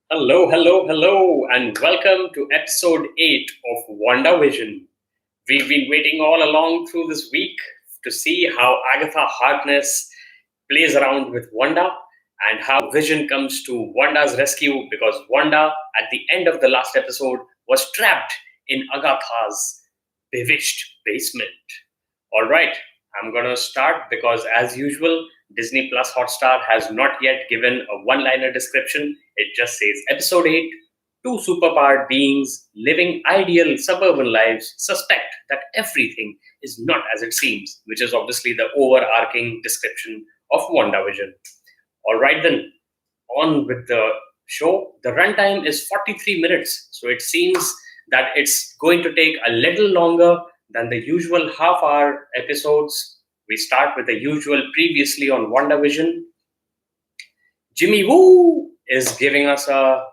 Hello, hello, hello, and welcome to episode 8 of WandaVision. We've been waiting all along through this week to see how Agatha Harkness plays around with Wanda and how Vision comes to Wanda's rescue because Wanda, at the end of the last episode, was trapped in Agatha's bewitched basement. All right, I'm going to start because, as usual, Disney Plus Hotstar has not yet given a one liner description. It just says Episode 8. Two superpowered beings living ideal suburban lives suspect that everything is not as it seems, which is obviously the overarching description of WandaVision. All right, then, on with the show. The runtime is 43 minutes, so it seems that it's going to take a little longer than the usual half hour episodes. We start with the usual previously on WandaVision. Jimmy Woo is giving us a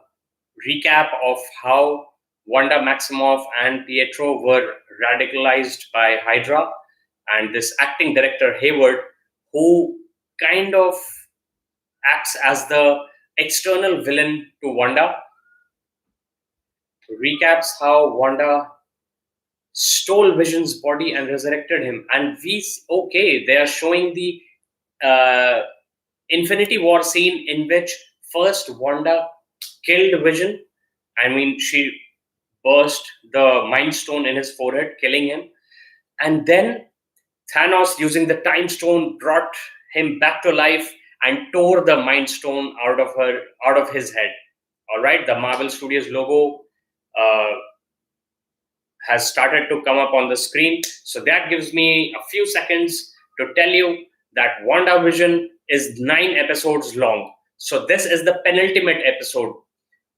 recap of how Wanda Maximoff and Pietro were radicalized by Hydra, and this acting director Hayward, who kind of acts as the external villain to Wanda, recaps how Wanda stole Vision's body and resurrected him. And they are showing the uh, Infinity War scene in which first Wanda killed Vision. I mean, she burst the Mind Stone in his forehead, killing him. And then Thanos, using the Time Stone, brought him back to life and tore the Mind Stone out of his head. All right, the Marvel Studios logo uh, has started to come up on the screen. So that gives me a few seconds to tell you that WandaVision is 9 episodes long. So this is the penultimate episode.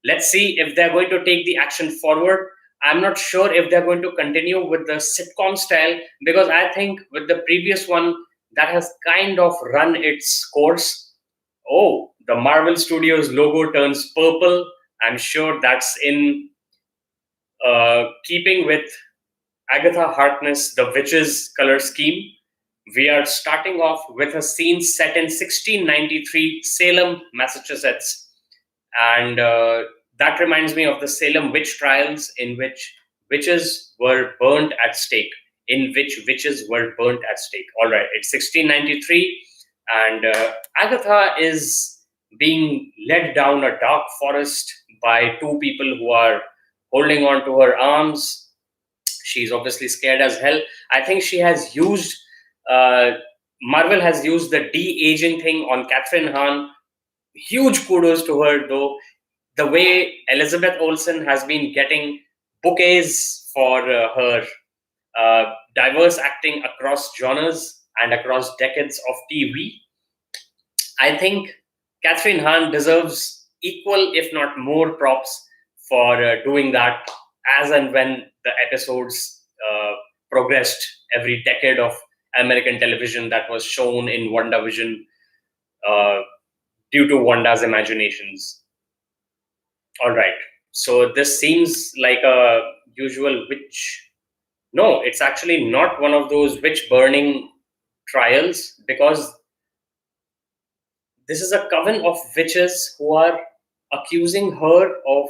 Let's see if they're going to take the action forward. I'm not sure if they're going to continue with the sitcom style because I think with the previous one, that has kind of run its course. Oh, the Marvel Studios logo turns purple. I'm sure that's in keeping with Agatha Harkness, the witch's color scheme. We are starting off with a scene set in 1693 Salem, Massachusetts. And that reminds me of the Salem witch trials in which witches were burnt at stake. In which witches were burnt at stake. All right, it's 1693, and Agatha is being led down a dark forest by two people who are holding on to her arms. She's obviously scared as hell. I think she has used, uh, Marvel has used the de aging thing on Catherine Hahn. Huge kudos to her, though. The way Elizabeth Olsen has been getting bouquets for her diverse acting across genres and across decades of TV, I think Catherine Hahn deserves equal, if not more, props for doing that as and when the episodes progressed every decade of American television that was shown in WandaVision uh, due to Wanda's imaginations. All right. So this seems like a usual witch. No, it's actually not one of those witch burning trials because this is a coven of witches who are accusing her of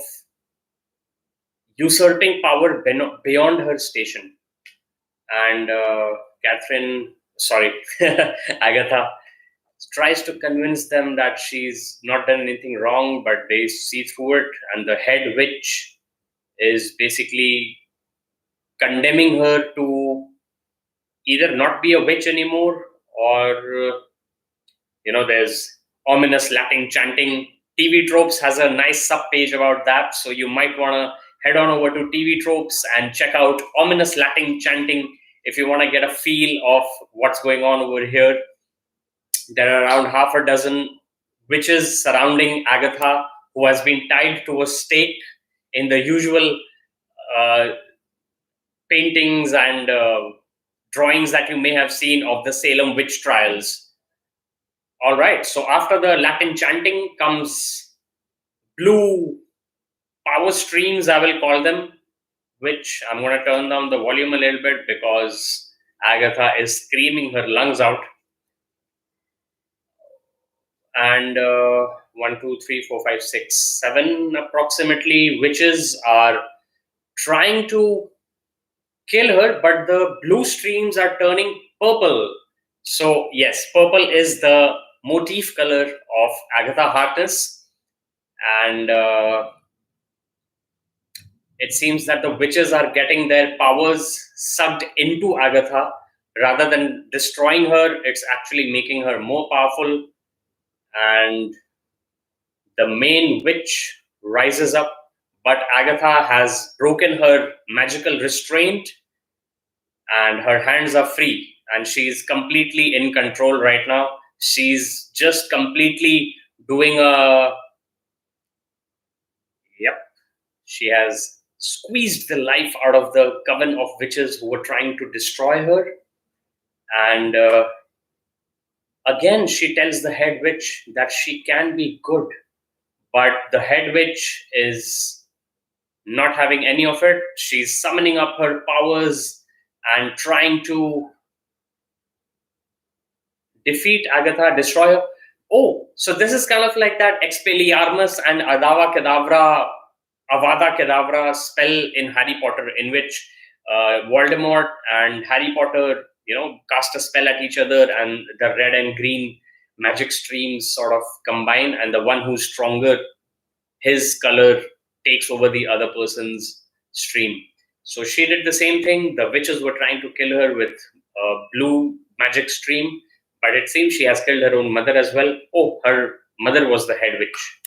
usurping power beyond her station. And Agatha tries to convince them that she's not done anything wrong, but they see through it. And the head witch is basically condemning her to either not be a witch anymore or, there's ominous Latin chanting. TV Tropes has a nice sub page about that, so you might want to head on over to TV Tropes and check out ominous Latin chanting if you want to get a feel of what's going on over here. There are around half a dozen witches surrounding Agatha, who has been tied to a stake in the usual uh, paintings and drawings that you may have seen of the Salem witch trials. All right, so after the Latin chanting comes blue power streams, I will call them, which I'm going to turn down the volume a little bit because Agatha is screaming her lungs out. And one, two, three, four, five, six, seven approximately witches are trying to kill her, but the blue streams are turning purple. So, yes, purple is the motif color of Agatha Harkness. And it seems that the witches are getting their powers sucked into Agatha. Rather than destroying her, it's actually making her more powerful. And the main witch rises up, but Agatha has broken her magical restraint and her hands are free. And she's completely in control right now. She's just completely doing a. Yep. She has squeezed the life out of the coven of witches who were trying to destroy her. And again, she tells the head witch that she can be good, but the head witch is not having any of it. She's summoning up her powers and trying to defeat Agatha, destroy her. Oh, so this is kind of like that Expelliarmus and Avada Kedavra spell in Harry Potter, in which Voldemort and Harry Potter, cast a spell at each other, and the red and green magic streams sort of combine, and the one who's stronger, his color takes over the other person's stream. So she did the same thing. The witches were trying to kill her with a blue magic stream, but it seems she has killed her own mother as well. Oh, her mother was the head witch.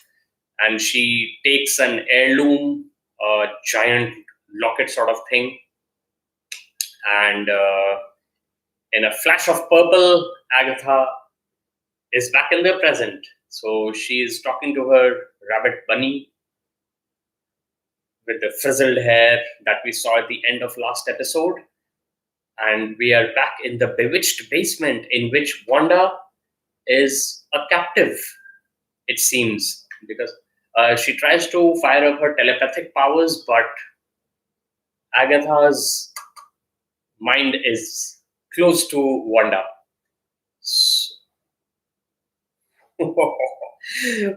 And she takes an heirloom, a giant locket sort of thing. And in a flash of purple, Agatha is back in the present. So she is talking to her rabbit bunny with the frizzled hair that we saw at the end of last episode. And we are back in the bewitched basement in which Wanda is a captive, it seems, because she tries to fire up her telepathic powers, but Agatha's mind is close to Wanda.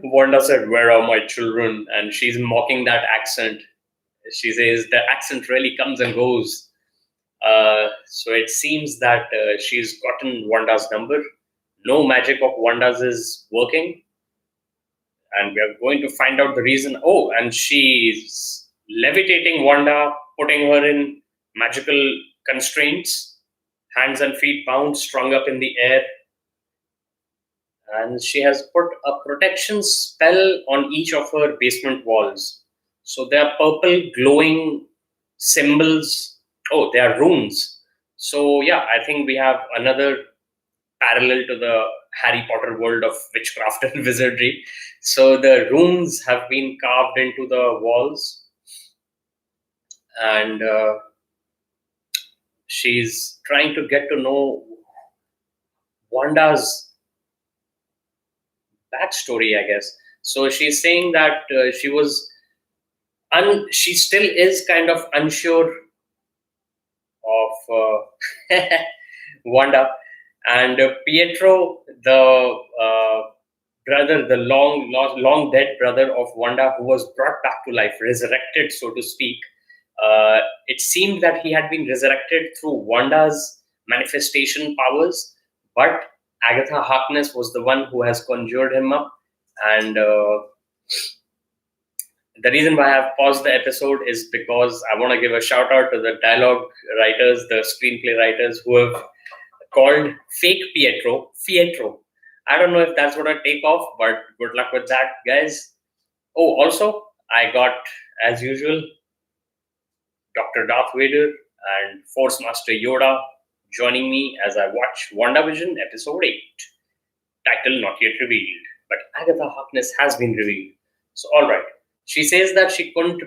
Wanda said, "Where are my children?" And she's mocking that accent. She says the accent really comes and goes. So it seems that she's gotten Wanda's number. No magic of Wanda's is working. And we are going to find out the reason. Oh, and she's levitating Wanda, putting her in magical constraints, hands and feet bound, strung up in the air. And she has put a protection spell on each of her basement walls. So they are purple glowing symbols. Oh, they are runes. So yeah, I think we have another parallel to the Harry Potter world of witchcraft and wizardry. So the runes have been carved into the walls, and she's trying to get to know Wanda's backstory, I guess. So she's saying that she still is kind of unsure of Wanda. And Pietro, the brother, the long dead brother of Wanda, who was brought back to life, resurrected, so to speak. It seemed that he had been resurrected through Wanda's manifestation powers, but Agatha Harkness was the one who has conjured him up. And the reason why I have paused the episode is because I want to give a shout out to the dialogue writers, the screenplay writers who have called fake Pietro. I don't know if that's what I take off, but good luck with that, guys. Oh, also, I got, as usual, Dr. Darth Vader and Force Master Yoda joining me as I watch WandaVision Episode 8. Title not yet revealed, but Agatha Harkness has been revealed. So, alright. She says that she couldn't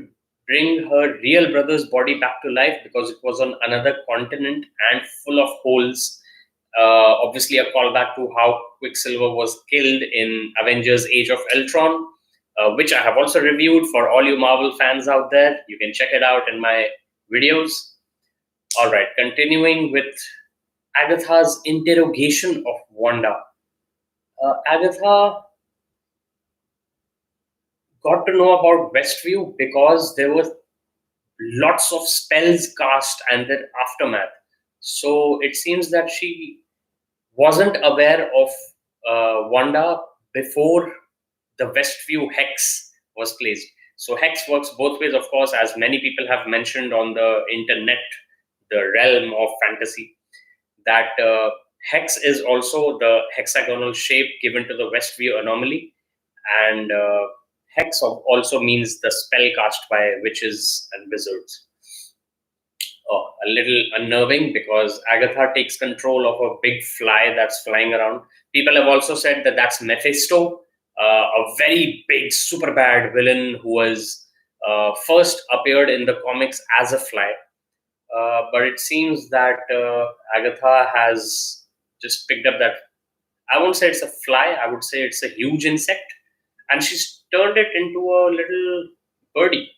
bring her real brother's body back to life because it was on another continent and full of holes. Obviously, a callback to how Quicksilver was killed in Avengers Age of Ultron, which I have also reviewed for all you Marvel fans out there. You can check it out in my videos. All right, continuing with Agatha's interrogation of Wanda. Agatha got to know about Westview because there were lots of spells cast and their aftermath. So it seems that she wasn't aware of Wanda before the Westview hex was placed. So hex works both ways, of course, as many people have mentioned on the internet, the realm of fantasy, that hex is also the hexagonal shape given to the Westview anomaly, and hex also means the spell cast by witches and wizards. A little unnerving because Agatha takes control of a big fly that's flying around. People have also said that that's Mephisto, a very big, super bad villain who was first appeared in the comics as a fly. But it seems that Agatha has just picked up that. I won't say it's a fly, I would say it's a huge insect, and she's turned it into a little birdie.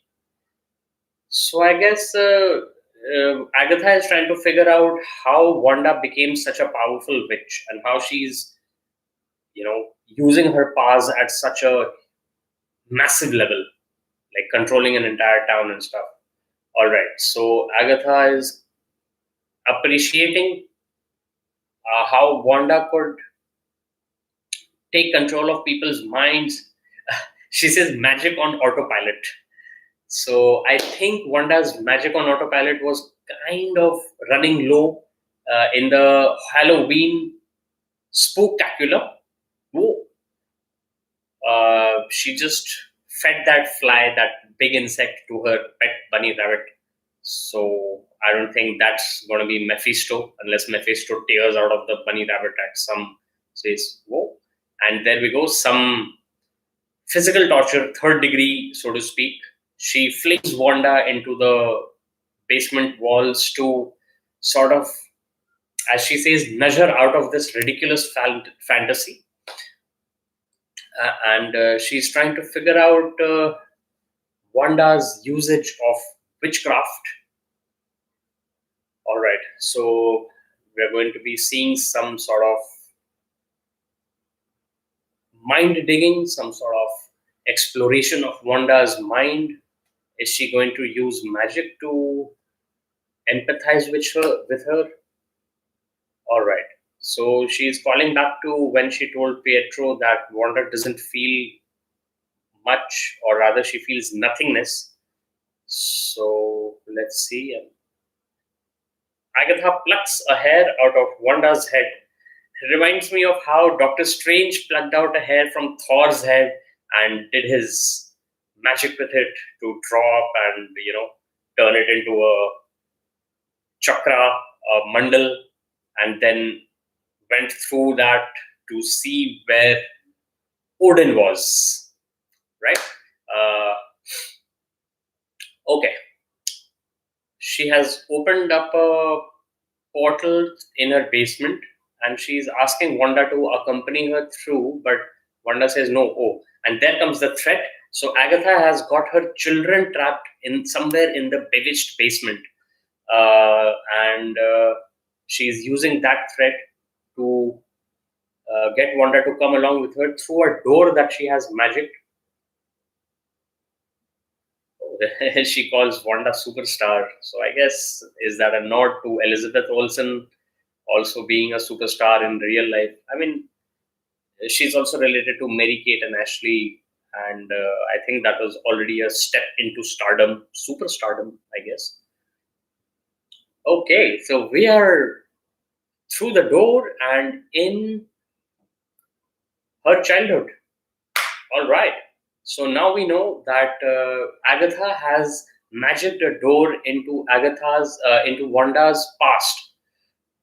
So I guess Agatha is trying to figure out how Wanda became such a powerful witch and how she's, using her powers at such a massive level, like controlling an entire town and stuff. All right, so Agatha is appreciating how Wanda could take control of people's minds. She says magic on autopilot. So I think Wanda's magic on autopilot was kind of running low in the Halloween spooktacular. Whoa. She just fed that fly, that big insect, to her pet bunny rabbit. So I don't think that's going to be Mephisto unless Mephisto tears out of the bunny rabbit at some says, whoa. And there we go, some physical torture, third degree, so to speak. She flings Wanda into the basement walls to sort of, as she says, nudge her out of this ridiculous fantasy. And she's trying to figure out Wanda's usage of witchcraft. All right, so we're going to be seeing some sort of mind digging, some sort of exploration of Wanda's mind. Is she going to use magic to empathize with her? All right. So she's calling back to when she told Pietro that Wanda doesn't feel much, or rather, she feels nothingness. So let's see. Agatha plucks a hair out of Wanda's head. It reminds me of how Doctor Strange plucked out a hair from Thor's head and did his magic with it to drop and, turn it into a chakra, a mandal, and then went through that to see where Odin was, right? Uh, okay. She has opened up a portal in her basement and she's asking Wanda to accompany her through, but Wanda says no. Oh, and there comes the threat. So Agatha has got her children trapped in somewhere in the bewitched basement, and she's using that threat to get Wanda to come along with her through a door that she has magic. She calls Wanda superstar. So I guess, is that a nod to Elizabeth Olsen also being a superstar in real life? I mean, she's also related to Mary Kate and Ashley, and I think that was already a step into stardom, superstardom, I guess. Okay, so we are through the door and in her childhood. All right. So now we know that Agatha has magicked a door into Wanda's past,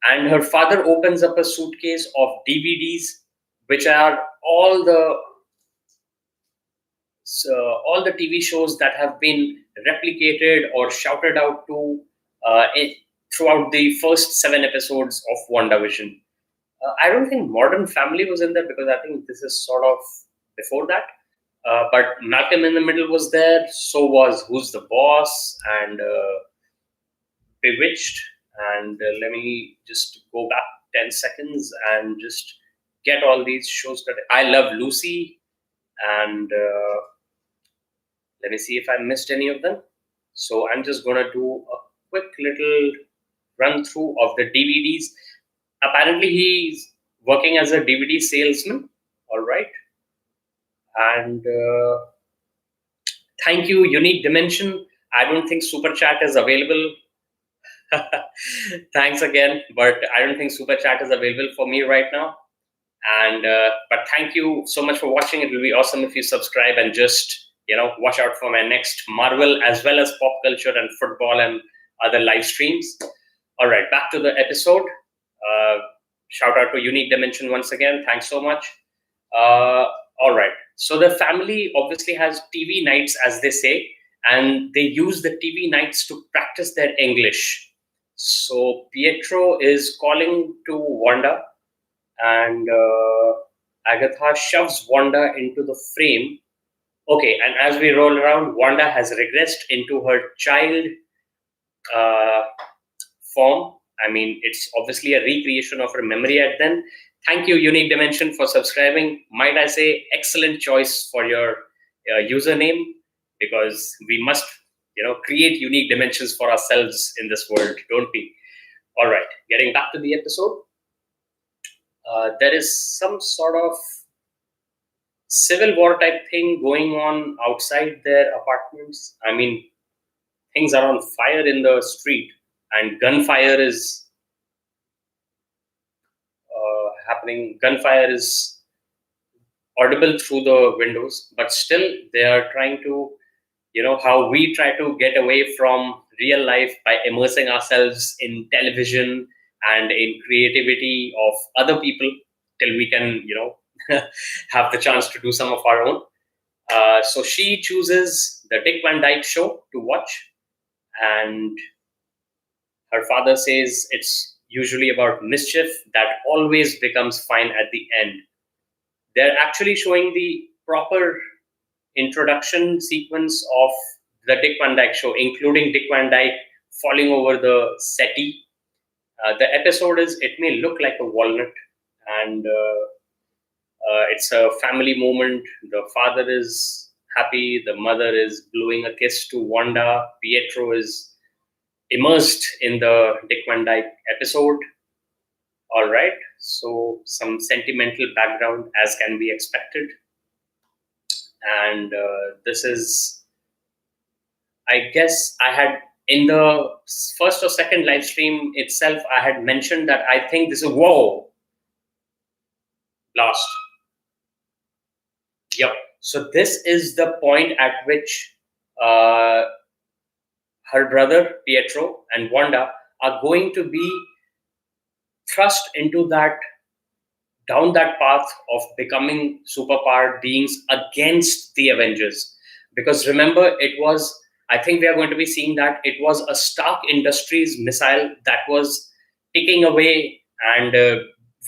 and her father opens up a suitcase of DVDs, which are all the TV shows that have been replicated or shouted out to throughout the first 7 episodes of WandaVision. I don't think Modern Family was in there because I think this is sort of before that. But Malcolm in the Middle was there. So was Who's the Boss and Bewitched. And let me just go back 10 seconds and just get all these shows. I Love Lucy and Let me see if I missed any of them. So I'm just going to do a quick little run through of the DVDs. Apparently, he's working as a DVD salesman. All right. And thank you, Unique Dimension. I don't think Super Chat is available. Thanks again, but I don't think Super Chat is available for me right now. And but thank you so much for watching. It will be awesome if you subscribe and just watch out for my next Marvel as well as pop culture and football and other live streams. All right, back to the episode. Shout out to Unique Dimension once again. Thanks so much. All right. So the family obviously has TV nights, as they say, and they use the TV nights to practice their English. So Pietro is calling to Wanda, and Agatha shoves Wanda into the frame. Okay, and as we roll around, Wanda has regressed into her child uh, form. I mean, it's obviously a recreation of her memory at then. Thank you, Unique Dimension, for subscribing. Might I say, excellent choice for your username, because we must, create unique dimensions for ourselves in this world, don't we? All right, getting back to the episode. There is some sort of civil war type thing going on outside their apartments. I mean, things are on fire in the street, and gunfire is happening. Gunfire is audible through the windows, but still they are trying to, how we try to get away from real life by immersing ourselves in television and in creativity of other people till we can, have the chance to do some of our own. So she chooses the Dick Van Dyke Show to watch, and her father says it's usually about mischief that always becomes fine at the end. They're actually showing the proper introduction sequence of the Dick Van Dyke Show, including Dick Van Dyke falling over the settee. The episode is It May Look Like a Walnut, and it's a family moment. The father is happy, the mother is blowing a kiss to Wanda, Pietro is immersed in the Dick Van Dyke episode. All right, so some sentimental background as can be expected. And this is, I guess, I had in the first or second live stream itself, I had mentioned that I think this is, whoa, blast. Yep. So this is the point at which her brother Pietro and Wanda are going to be thrust into that down that path of becoming superpowered beings against the Avengers. Because remember, it was, I think we are going to be seeing that it was a Stark Industries missile that was ticking away and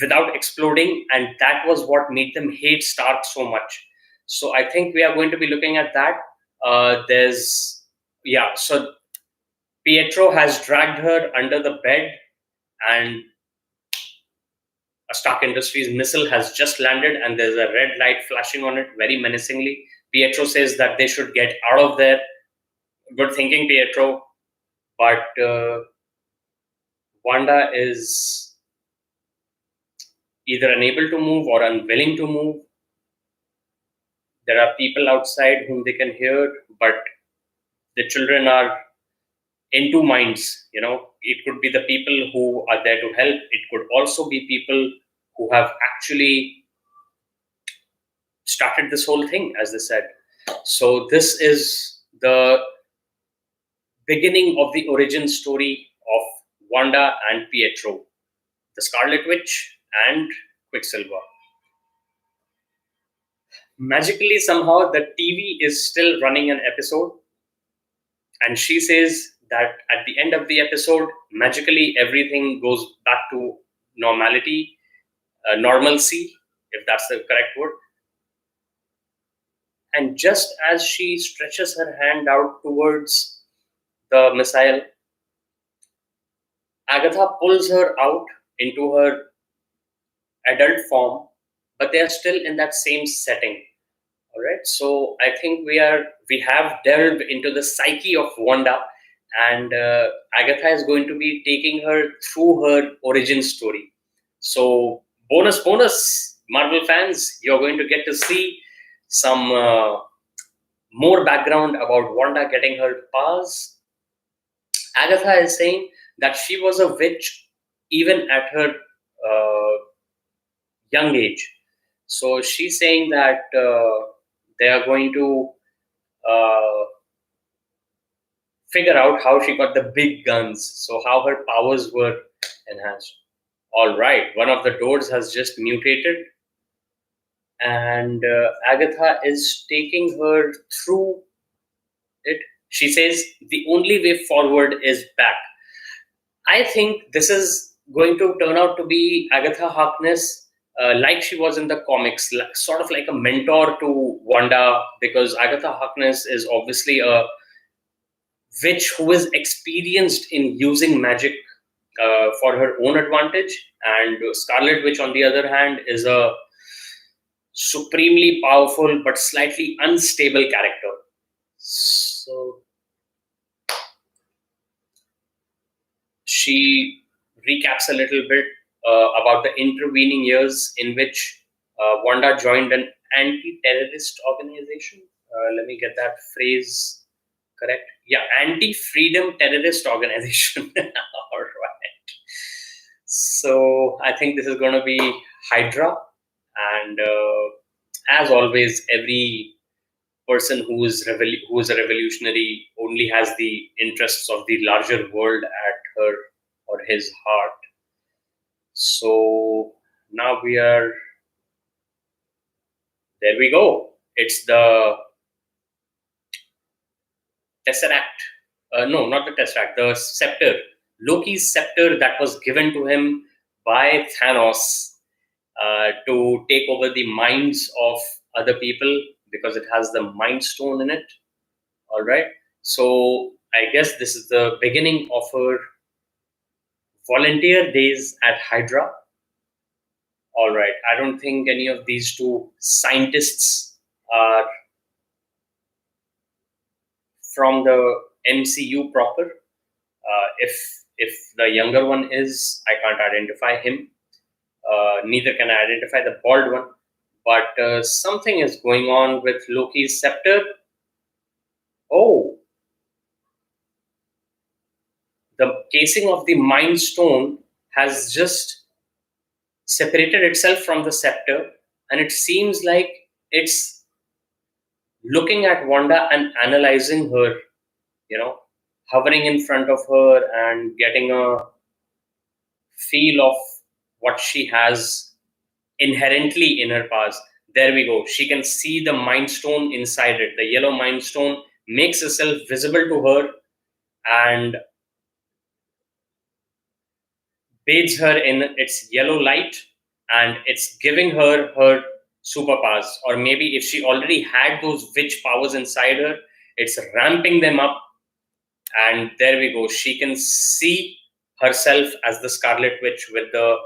without exploding, and that was what made them hate Stark so much. So I think we are going to be looking at that. So Pietro has dragged her under the bed, and a Stark Industries missile has just landed, and there's a red light flashing on it very menacingly. Pietro says that they should get out of there. Good thinking, Pietro. But Wanda is either unable to move or unwilling to move. There are people outside whom they can hear, but the children are in two minds. It could be the people who are there to help. It could also be people who have actually started this whole thing, as they said. So this is the beginning of the origin story of Wanda and Pietro, the Scarlet Witch and Quicksilver. Magically, somehow, the TV is still running an episode, and she says that at the end of the episode, magically everything goes back to normality, normalcy, if that's the correct word. And just as she stretches her hand out towards the missile, Agatha pulls her out into her adult form, but they are still in that same setting. All right. So I think we have delved into the psyche of Wanda, and Agatha is going to be taking her through her origin story. So bonus, Marvel fans, you're going to get to see some more background about Wanda getting her powers. Agatha is saying that she was a witch even at her young age. So she's saying that they are going to uh, figure out how she got the big guns, so how her powers were enhanced. All right, one of the doors has just mutated, and Agatha is taking her through it. She says the only way forward is back. I think this is going to turn out to be Agatha Harkness, like she was in the comics, like, sort of like a mentor to Wanda, because Agatha Harkness is obviously a witch who is experienced in using magic for her own advantage, and Scarlet Witch, on the other hand, is a supremely powerful but slightly unstable character. So she recaps a little bit about the intervening years in which Wanda joined an anti-terrorist organization. Let me get that phrase correct. Yeah, anti-freedom terrorist organization. All right. So I think this is going to be Hydra, and as always, every person who is a revolutionary only has the interests of the larger world at her or his heart. So now we are there. We go. It's the Tesseract. No, not the Tesseract. The scepter. Loki's scepter that was given to him by Thanos to take over the minds of other people because it has the Mind Stone in it. All right. So I guess this is the beginning of her volunteer days at Hydra. All right. I don't think any of these two scientists are from the MCU proper. If the younger one is, I can't identify him. Neither can I identify the bald one. But something is going on with Loki's scepter. Oh, the casing of the Mind Stone has just separated itself from the scepter, and it seems like it's looking at Wanda and analyzing her, you know, hovering in front of her and getting a feel of what she has inherently in her past. There we go. She can see the Mind Stone inside it. The yellow Mind Stone makes itself visible to her and bathes her in its yellow light, and it's giving her her superpowers. Or maybe if she already had those witch powers inside her, it's ramping them up. And there we go. She can see herself as the Scarlet Witch with the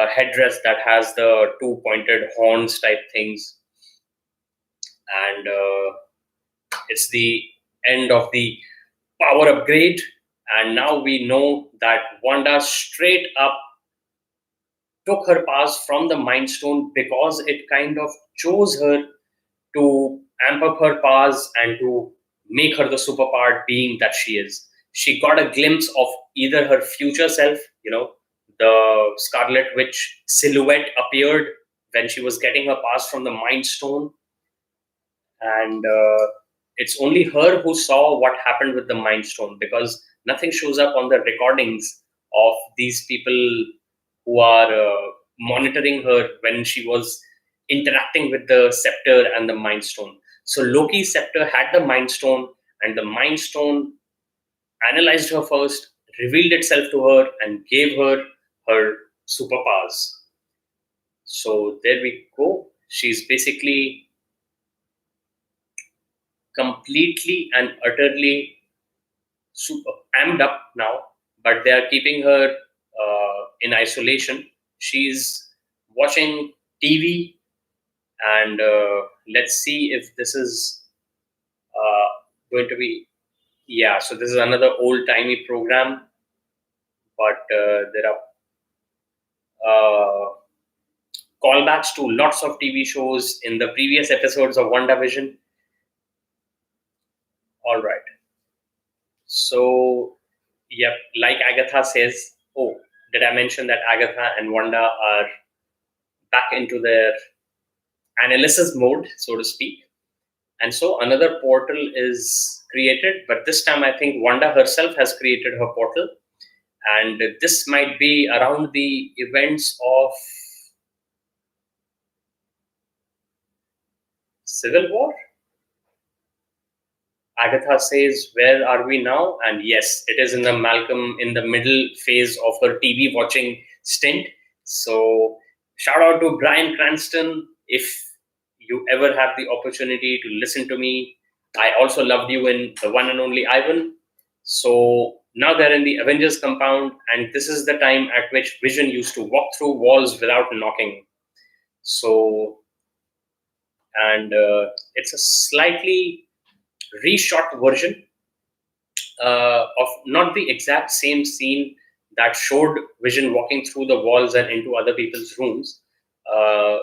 headdress that has the two pointed horns type things. And it's the end of the power upgrade. And now we know that Wanda straight up took her powers from the Mind Stone because it kind of chose her to amp up her powers and to make her the superpowered being that she is. She got a glimpse of either her future self, the Scarlet Witch silhouette appeared when she was getting her powers from the Mind Stone, and it's only her who saw what happened with the Mind Stone because nothing shows up on the recordings of these people who are monitoring her when she was interacting with the scepter and the Mind Stone. So Loki's scepter had the Mind Stone, and the Mind Stone analyzed her first, revealed itself to her, and gave her her superpowers. So there we go. She's basically completely and utterly super amped up now, but they are keeping her in isolation. She's watching TV And let's see if this is going to be. Yeah, so this is another old timey program, but there are callbacks to lots of TV shows in the previous episodes of WandaVision. All right. So, yep, like Agatha says, oh, did I mention that Agatha and Wanda are back into their analysis mode, so to speak? And so another portal is created, but this time I think Wanda herself has created her portal. And this might be around the events of Civil War. Agatha says, "Where are we now?" And yes, it is in the Malcolm in the middle phase of her TV watching stint. So, shout out to Bryan Cranston. If you ever have the opportunity to listen to me, I also loved you in The One and Only Ivan. So, now they're in the Avengers compound, and this is the time at which Vision used to walk through walls without knocking. So, and it's a slightly reshot version of not the exact same scene that showed Vision walking through the walls and into other people's rooms. Uh,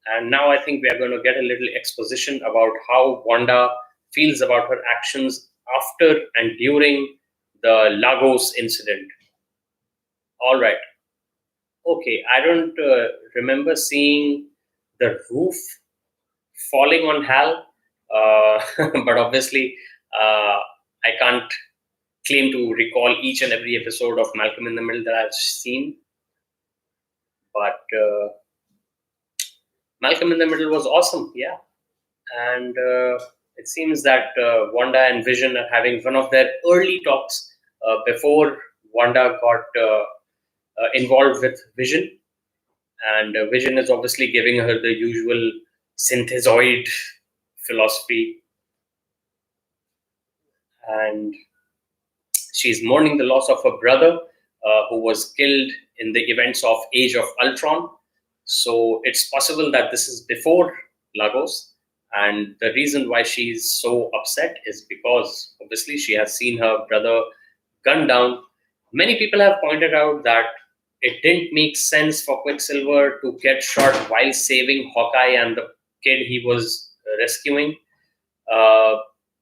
and now I think we are going to get a little exposition about how Wanda feels about her actions after and during the Lagos incident. All right. Okay. I don't remember seeing the roof falling on Hal, but obviously I can't claim to recall each and every episode of Malcolm in the Middle that I've seen, but Malcolm in the Middle was awesome, yeah. And it seems that Wanda and Vision are having one of their early talks before Wanda got involved with Vision, and Vision is obviously giving her the usual synthezoid philosophy, and she's mourning the loss of her brother, who was killed in the events of Age of Ultron. So it's possible that this is before Lagos. And the reason why she's so upset is because obviously she has seen her brother gunned down. Many people have pointed out that it didn't make sense for Quicksilver to get shot while saving Hawkeye and the kid he was rescuing. Uh,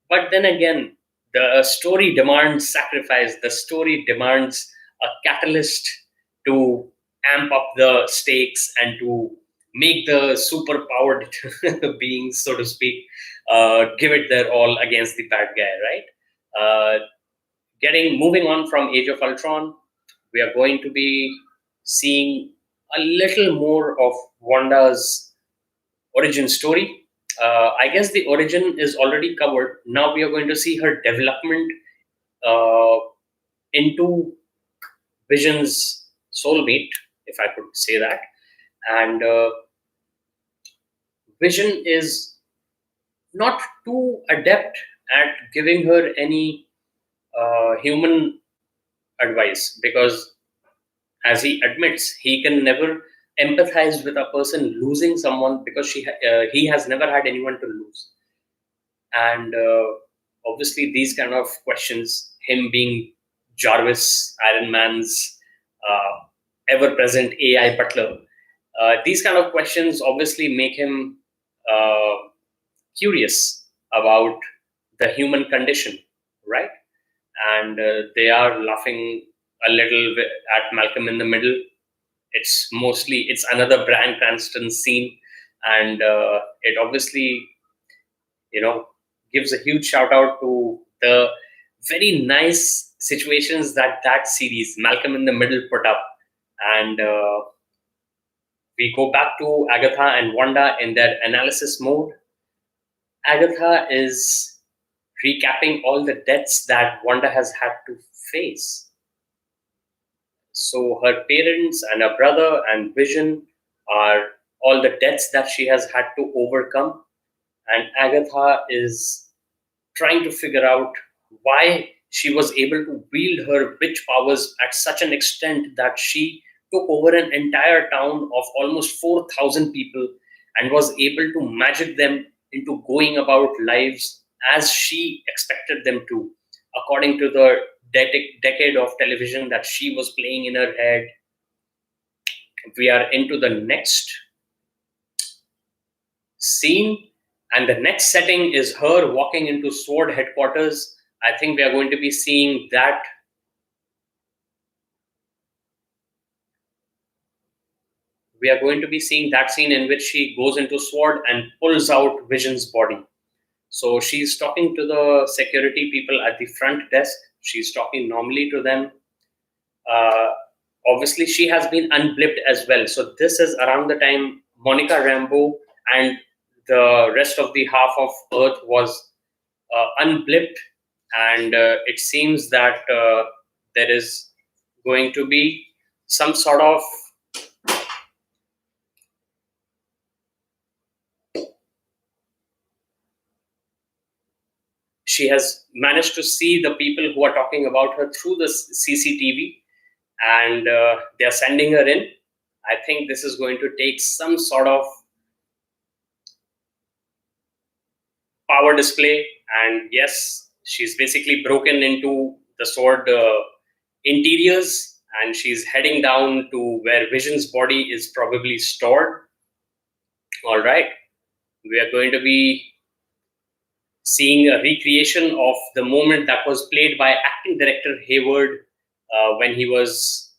but then again, the story demands sacrifice. The story demands a catalyst to amp up the stakes and to make the super powered beings, so to speak, give it their all against the bad guy, right? Moving on from Age of Ultron, we are going to be seeing a little more of Wanda's origin story. I guess the origin is already covered. Now we are going to see her development uh, into Vision's soulmate, if I could say that. And Vision is not too adept at giving her any human advice because, as he admits, he can never empathize with a person losing someone because he has never had anyone to lose. And obviously, these kind of questions, him being Jarvis, Iron Man's ever present AI butler, these kind of questions obviously make him uh, curious about the human condition, right? And they are laughing a little bit at Malcolm in the Middle. It's another Bryan Cranston scene, and it obviously you know gives a huge shout out to the very nice situations that series Malcolm in the Middle put up. And we go back to Agatha and Wanda in their analysis mode. Agatha is recapping all the deaths that Wanda has had to face. So her parents and her brother and Vision are all the deaths that she has had to overcome. And Agatha is trying to figure out why she was able to wield her witch powers at such an extent that she took over an entire town of almost 4,000 people and was able to magic them into going about lives as she expected them to, according to the decade of television that she was playing in her head. We are into the next scene, and the next setting is her walking into Sword headquarters. I think we are going to be seeing that. We are going to be seeing that scene in which she goes into Sword and pulls out Vision's body. So she's talking to the security people at the front desk. She's talking normally to them. Uh, Obviously, she has been unblipped as well. So this is around the time Monica Rambeau and the rest of the half of Earth was unblipped, and it seems that there is going to be some sort of she has managed to see the people who are talking about her through the CCTV, and they are sending her in. I think this is going to take some sort of power display, and yes, she's basically broken into the Sword interiors, and she's heading down to where Vision's body is probably stored. All right, we are going to be seeing a recreation of the moment that was played by acting director Hayward when he was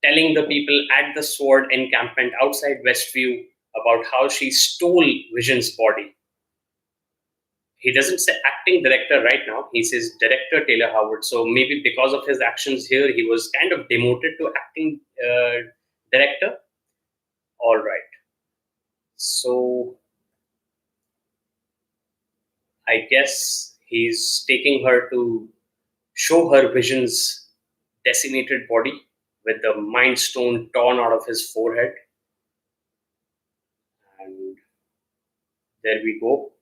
telling the people at the Sword encampment outside Westview about how she stole Vision's body. He doesn't say acting director right now, he says director Taylor Howard. So maybe because of his actions here, he was kind of demoted to acting director. All right. So I guess he's taking her to show her Vision's decimated body with the Mind Stone torn out of his forehead. And there we go.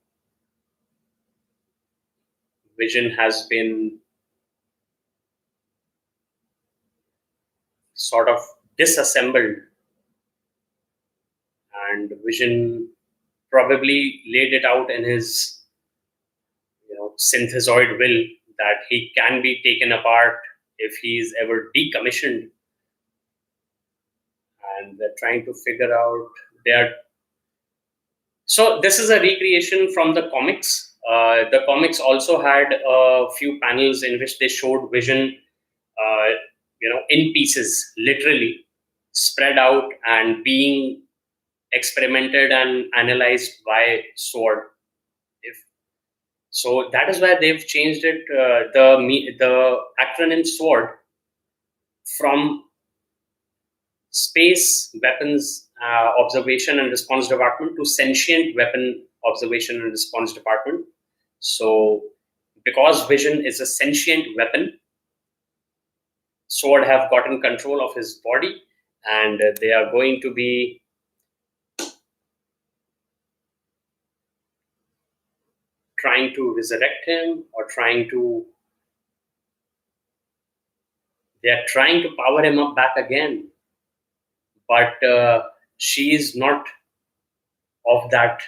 Vision has been sort of disassembled, and Vision probably laid it out in his synthezoid will that he can be taken apart if he is ever decommissioned. And they're trying to figure out their. So this is a recreation from the comics. The comics also had a few panels in which they showed Vision, in pieces, literally spread out and being experimented and analyzed by Sword. If so, that is why they've changed it. The acronym Sword from Space Weapons Observation and Response Department to Sentient Weapon Observation and Response Department. So, because Vision is a sentient weapon, Sword have gotten control of his body, and they are going to be trying to resurrect him, or they are trying to power him up back again. But she is not of that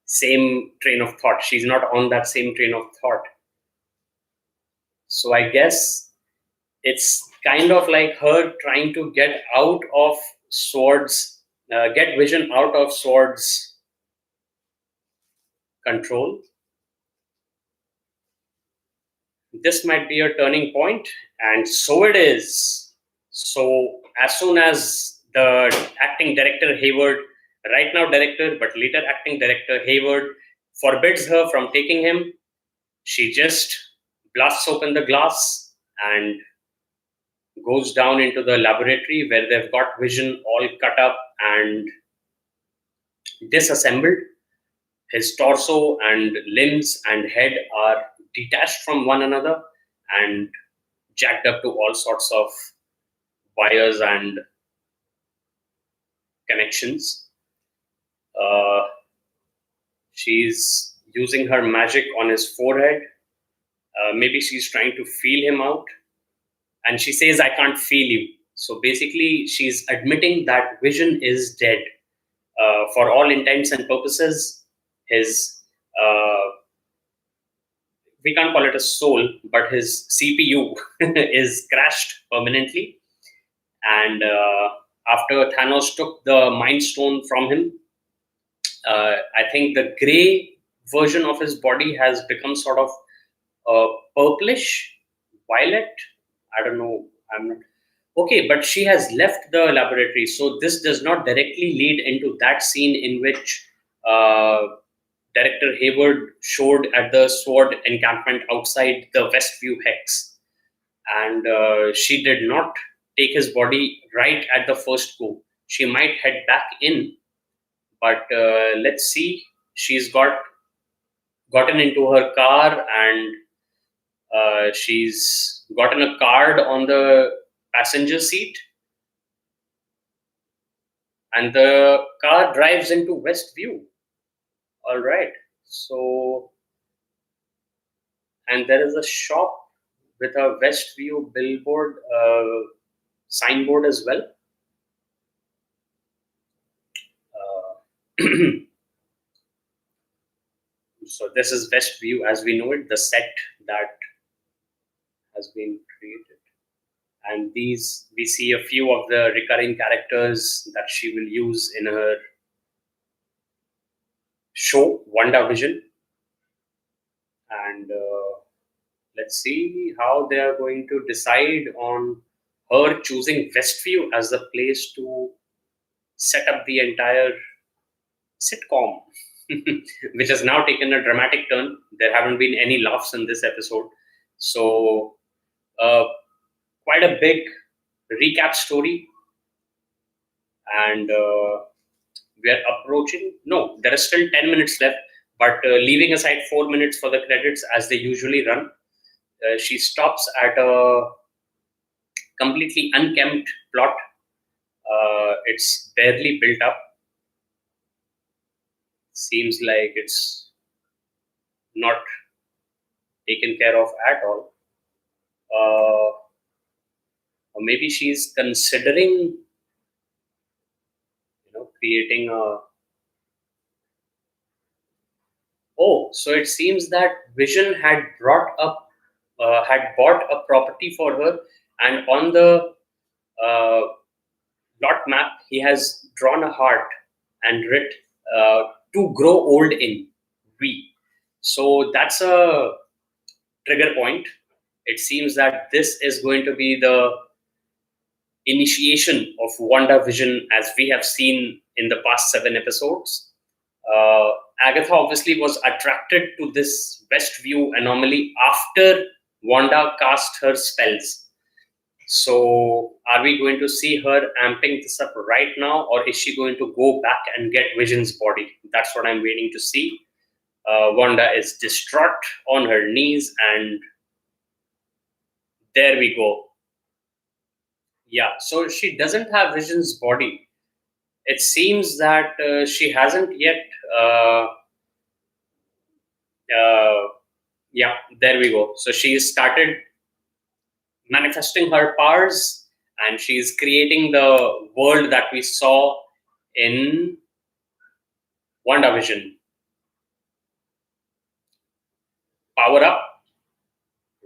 same train of thought. She's not on that same train of thought. So I guess it's kind of like her trying to get out of get Vision out of Sword's control. This might be a turning point, and so it is. So as soon as the acting director Hayward, right now director, but later acting director Hayward, forbids her from taking him, she just blasts open the glass and goes down into the laboratory where they've got Vision all cut up and disassembled. His torso and limbs and head are detached from one another and jacked up to all sorts of wires and connections. She's using her magic on his forehead. Maybe she's trying to feel him out. And she says, I can't feel you. So basically, she's admitting that Vision is dead. For all intents and purposes, his uh, we can't call it a soul, but his CPU is crashed permanently. And after Thanos took the Mind Stone from him, I think the gray version of his body has become sort of purplish, violet. I don't know. I'm not okay, but she has left the laboratory, so this does not directly lead into that scene in which uh, director Hayward showed at the Sword encampment outside the Westview Hex, and she did not take his body right at the first go. She might head back in, but let's see. She's gotten into her car, and she's gotten a card on the passenger seat, and the car drives into Westview. All right. So, and there is a shop with a Westview billboard, signboard as well. Uh, so this is Westview as we know it, the set that has been created. And these, we see a few of the recurring characters that she will use in her show, WandaVision. And let's see how they are going to decide on her choosing Westview as the place to set up the entire sitcom, which has now taken a dramatic turn. There haven't been any laughs in this episode. So, quite a big recap story. And we are approaching, no, there is still 10 minutes left, but leaving aside 4 minutes for the credits as they usually run, she stops at a completely unkempt plot. It's barely built up. Seems like it's not taken care of at all. Or maybe she's considering, creating a. Oh, so it seems that Vision had had bought a property for her, and on the uh, lot map he has drawn a heart and writ to grow old in V. So that's a trigger point. It seems that this is going to be the initiation of WandaVision as we have seen in the past 7 episodes. Uh, Agatha obviously was attracted to this Westview anomaly after Wanda cast her spells. So, are we going to see her amping this up right now, or is she going to go back and get Vision's body? That's what I'm waiting to see. Wanda is distraught on her knees, and there we go. Yeah, so she doesn't have Vision's body. It seems that she hasn't yet. Uh, uh, yeah, there we go. So she started manifesting her powers, and she's creating the world that we saw in WandaVision. Power up,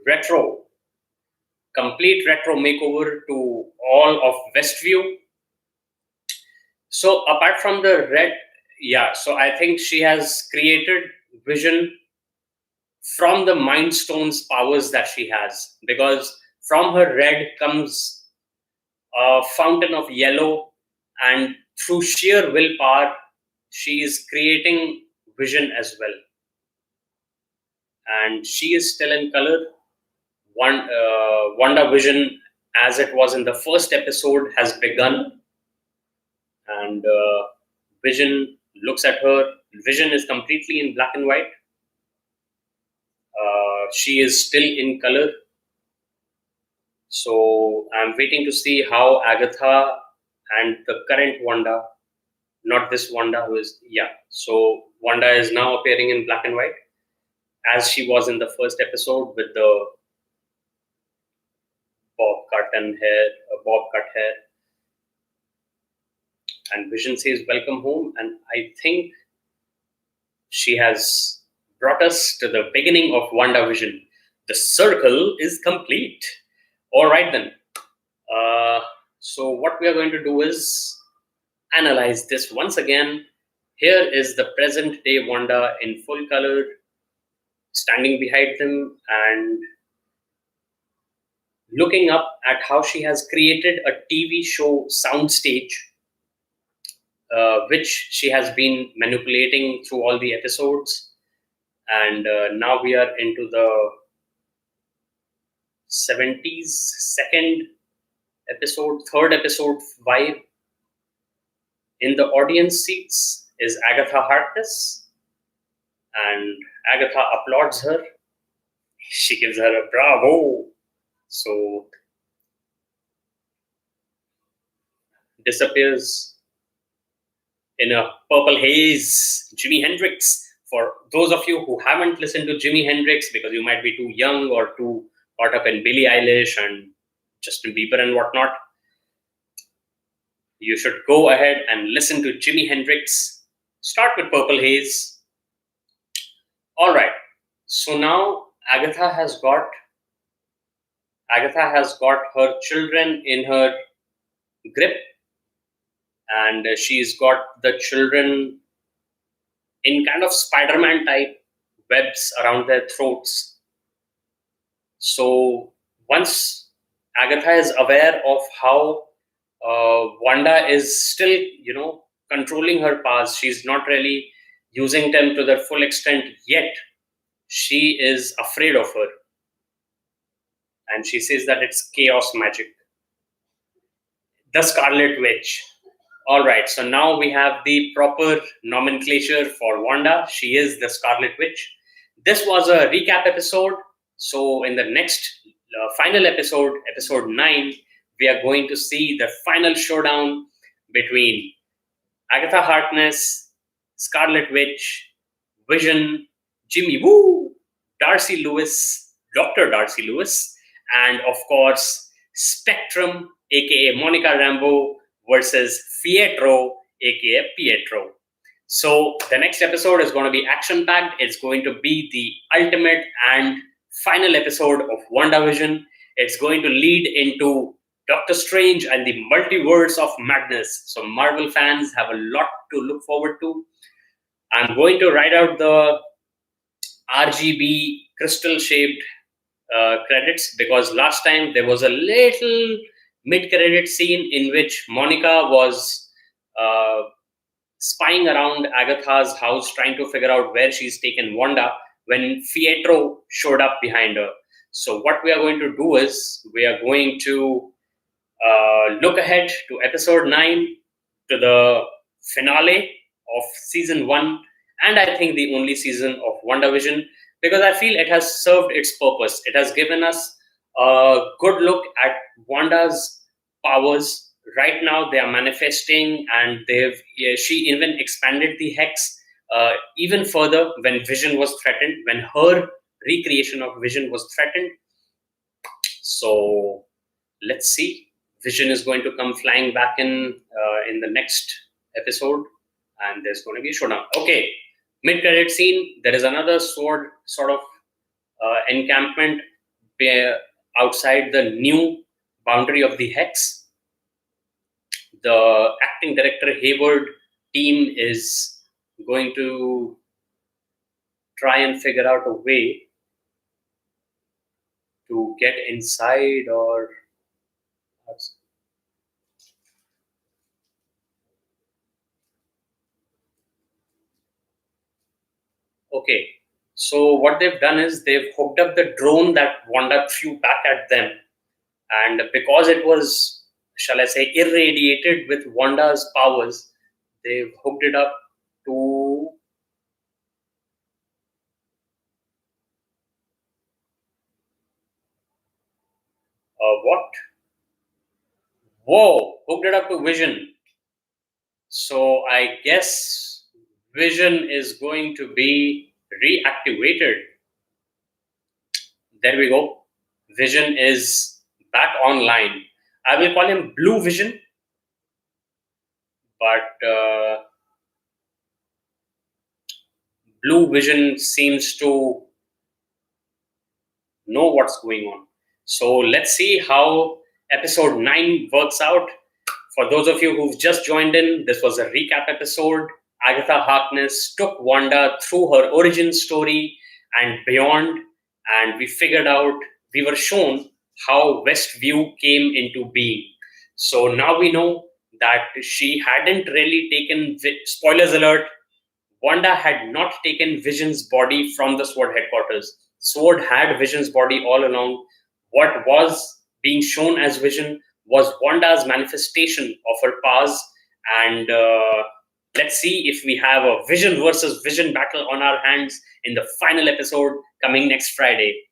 retro, complete retro makeover to all of Westview. So apart from the red, yeah, so I think she has created Vision from the Mind Stone's powers that she has, because from her red comes a fountain of yellow, and through sheer willpower, she is creating Vision as well. And she is still in color. WandaVision, as it was in the first episode, has begun, and Vision looks at her. Vision is completely in black and white. She is still in color. So I'm waiting to see how Agatha and the current Wanda, not this Wanda who is, yeah. So Wanda is now appearing in black and white as she was in the first episode with the bob cut hair, and Vision says, "Welcome home." And I think she has brought us to the beginning of WandaVision. The circle is complete. All right then. Uh, so what we are going to do is analyze this once again. Here is the present day Wanda in full color, standing behind them and looking up at how she has created a TV show soundstage, which she has been manipulating through all the episodes. And now we are into the 70s, second episode, third episode vibe. In the audience seats is Agatha Harkness, and Agatha applauds her. She gives her a bravo. So disappears in a purple haze. Jimi Hendrix. For those of you who haven't listened to Jimi Hendrix because you might be too young or too caught up in Billie Eilish and Justin Bieber and whatnot, you should go ahead and listen to Jimi Hendrix. Start with Purple Haze. All right. So now Agatha has got her children in her grip, and she's got the children in kind of Spider-Man type webs around their throats. So once Agatha is aware of how Wanda is still, controlling her powers, she's not really using them to their full extent yet. She is afraid of her. And she says that it's chaos magic. The Scarlet Witch. All right, so now we have the proper nomenclature for Wanda. She is the Scarlet Witch. This was a recap episode. So in the next final episode, episode 9, we are going to see the final showdown between Agatha Harkness, Scarlet Witch, Vision, Jimmy Woo, Darcy Lewis, Dr. Darcy Lewis, and of course, Spectrum, aka Monica Rambeau, versus Pietro, aka Pietro. So the next episode is going to be action-packed. It's going to be the ultimate and final episode of WandaVision. It's going to lead into Doctor Strange and the multiverse of madness. So Marvel fans have a lot to look forward to. I'm going to write out the RGB crystal-shaped credits because last time there was a little mid-credit scene in which Monica was spying around Agatha's house trying to figure out where she's taken Wanda when Pietro showed up behind her. So what we are going to do is we are going to look ahead to episode 9, to the finale of season 1, and I think the only season of WandaVision, because I feel it has served its purpose. It has given us a good look at Wanda's powers. Right now they are manifesting, and she even expanded the hex even further when Vision was threatened, when her recreation of Vision was threatened. So let's see. Vision is going to come flying back in the next episode, and there's going to be a showdown. Okay, mid-credit scene. There is another sort of encampment outside the new boundary of the hex. The acting director Hayward team is going to try and figure out a way to get inside or okay. So what they've done is they've hooked up the drone that Wanda threw back at them, and because it was, shall I say, irradiated with Wanda's powers, they've hooked it up to what? Whoa! Hooked it up to Vision. So I guess Vision is going to be reactivated. There we go. Vision is back online. I will call him Blue Vision, but Blue Vision seems to know what's going on. So let's see how episode 9 works out. For those of you who've just joined in, this was a recap episode. Agatha Harkness took Wanda through her origin story and beyond, and we were shown how Westview came into being. So now we know that she hadn't really taken, spoilers alert, Wanda had not taken Vision's body from the Sword headquarters. Sword had Vision's body all along. What was being shown as Vision was Wanda's manifestation of her powers. And let's see if we have a Vision versus Vision battle on our hands in the final episode coming next Friday.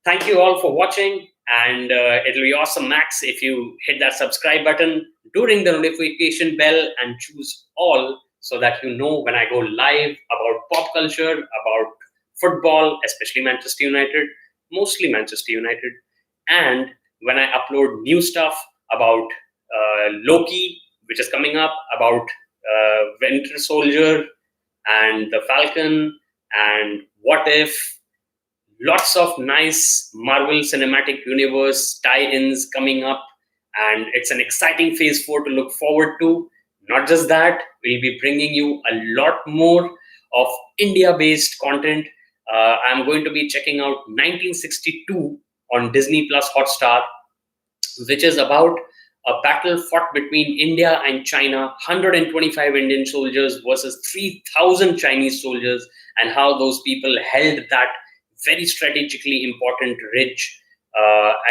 Thank you all for watching, and it'll be awesome, Max, if you hit that subscribe button, do ring the notification bell, and choose all so that you know when I go live about pop culture, about football, especially Manchester United, mostly Manchester United, and when I upload new stuff about Loki, which is coming up, about Winter Soldier and the Falcon, and What If. Lots of nice Marvel Cinematic Universe tie-ins coming up, and it's an exciting Phase 4 to look forward to. Not just that, we'll be bringing you a lot more of India-based content. I'm going to be checking out 1962 on Disney Plus Hotstar, which is about a battle fought between India and China, 125 Indian soldiers versus 3,000 Chinese soldiers, and how those people held that very strategically important ridge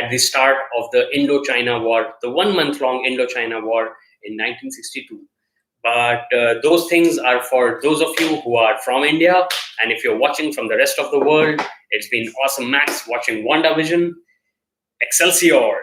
at the start of the Indo-China War, the 1 month long Indo-China War in 1962. But those things are for those of you who are from India, and if you're watching from the rest of the world, it's been awesome, Max, watching WandaVision. Excelsior!